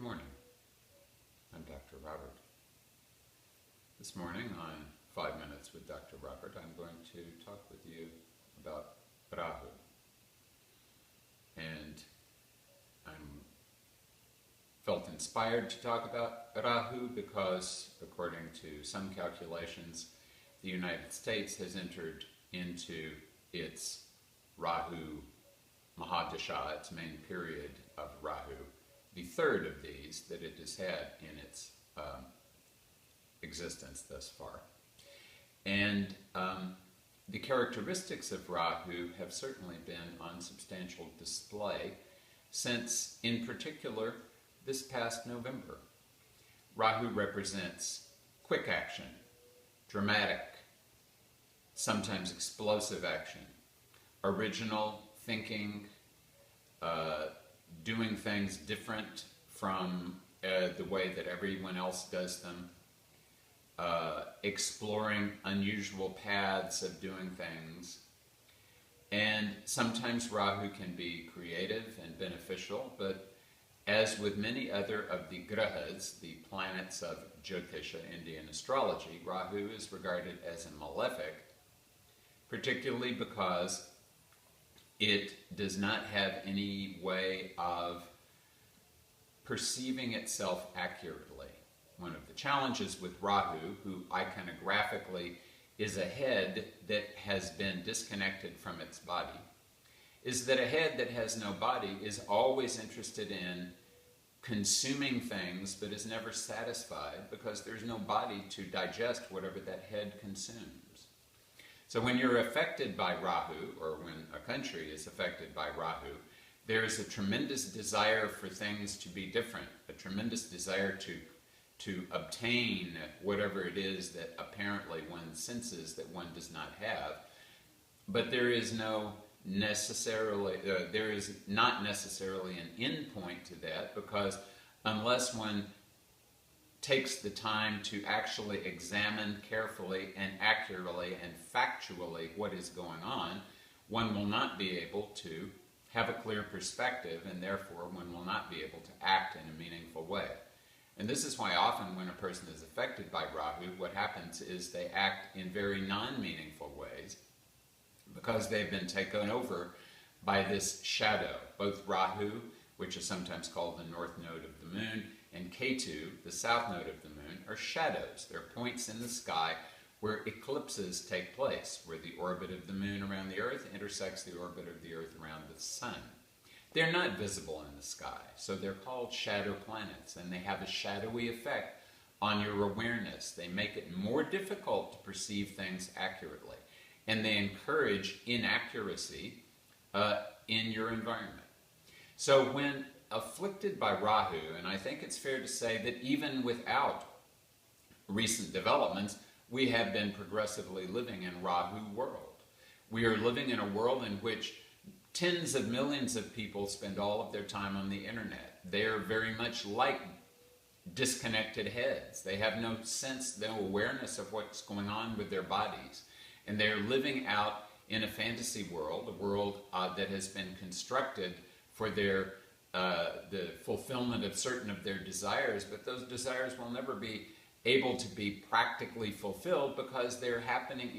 morning. I'm Dr. Robert. This morning on 5 Minutes with Dr. Robert, I'm going to talk with you about Rahu. And I'm felt inspired to talk about Rahu because, according to some calculations, the United States has entered into its Rahu Mahadasha, its main period of Rahu, the third of these that it has had in its existence thus far. And the characteristics of Rahu have certainly been on substantial display since, in particular, this past November. Rahu represents quick action, dramatic, sometimes explosive action, original thinking, doing things different from the way that everyone else does them, exploring unusual paths of doing things. And sometimes Rahu can be creative and beneficial, but as with many other of the grahas, the planets of Jyotisha Indian astrology, Rahu is regarded as a malefic, particularly because it does not have any way of perceiving itself accurately. One of the challenges with Rahu, who iconographically is a head that has been disconnected from its body, is that a head that has no body is always interested in consuming things but is never satisfied because there's no body to digest whatever that head consumes. So when you're affected by Rahu, or when a country is affected by Rahu, there is a tremendous desire for things to be different, a tremendous desire to obtain whatever it is that apparently one senses that one does not have. But there is not necessarily an end point to that, because unless one takes the time to actually examine carefully and accurately and factually what is going on, one will not be able to have a clear perspective, and therefore one will not be able to act in a meaningful way. And this is why often when a person is affected by Rahu, what happens is they act in very non-meaningful ways because they've been taken over by this shadow. Both Rahu, which is sometimes called the north node of the moon, and Ketu, the south node of the moon, are shadows. They're points in the sky where eclipses take place, where the orbit of the moon around the Earth intersects the orbit of the Earth around the sun. They're not visible in the sky, so they're called shadow planets, and they have a shadowy effect on your awareness. They make it more difficult to perceive things accurately, and they encourage inaccuracy in your environment. So when afflicted by Rahu, and I think it's fair to say that even without recent developments, we have been progressively living in Rahu World. We are living in a world in which tens of millions of people spend all of their time on the internet. They are very much like disconnected heads. They have no sense, no awareness of what's going on with their bodies. And they're living out in a fantasy world, a world that has been constructed for their the fulfillment of certain of their desires, but those desires will never be able to be practically fulfilled because they're happening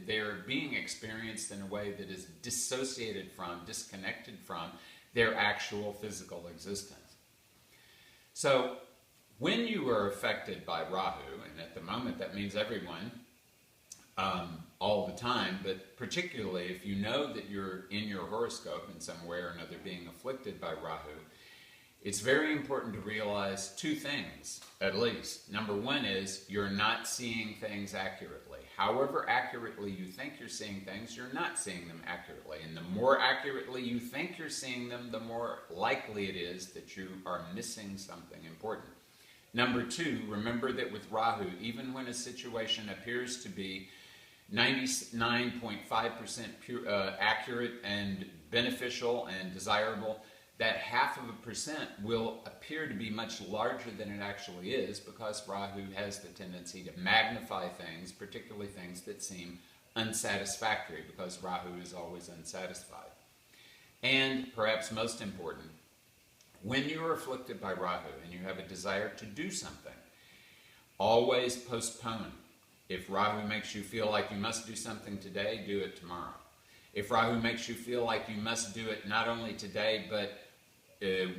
they're being experienced in a way that is dissociated from, disconnected from their actual physical existence. So when you are affected by Rahu, and at the moment that means everyone, all the time, but particularly if you know that you're in your horoscope in some way or another being afflicted by Rahu, it's very important to realize two things, at least. Number one is you're not seeing things accurately. However accurately you think you're seeing things, you're not seeing them accurately. And the more accurately you think you're seeing them, the more likely it is that you are missing something important. Number two, remember that with Rahu, even when a situation appears to be 99.5% accurate and beneficial and desirable, that 0.5% will appear to be much larger than it actually is, because Rahu has the tendency to magnify things, particularly things that seem unsatisfactory, because Rahu is always unsatisfied. And perhaps most important, When you are afflicted by Rahu and you have a desire to do something, always postpone. If Rahu makes you feel like you must do something today, do it tomorrow. If Rahu makes you feel like you must do it not only today, but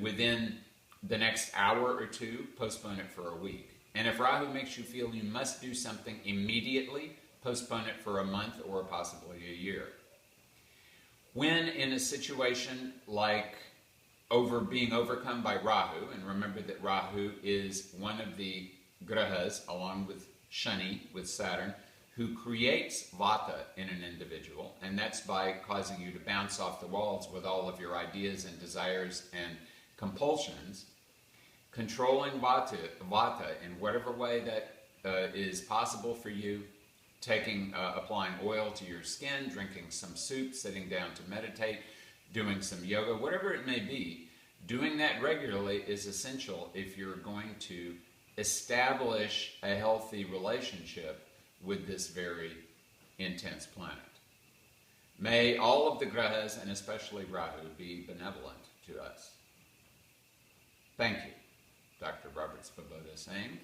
within the next hour or two, postpone it for a week. And if Rahu makes you feel you must do something immediately, postpone it for a month or possibly a year. When in a situation like being overcome by Rahu, and remember that Rahu is one of the grahas, along with Shani, with Saturn, who creates vata in an individual, and that's by causing you to bounce off the walls with all of your ideas and desires and compulsions. Controlling vata in whatever way that is possible for you, applying oil to your skin, drinking some soup, sitting down to meditate, doing some yoga, whatever it may be, doing that regularly is essential if you're going to establish a healthy relationship with this very intense planet. May all of the grahas, and especially Rahu, be benevolent to us. Thank you. Dr. Robert Svoboda saying,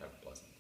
have a pleasant day.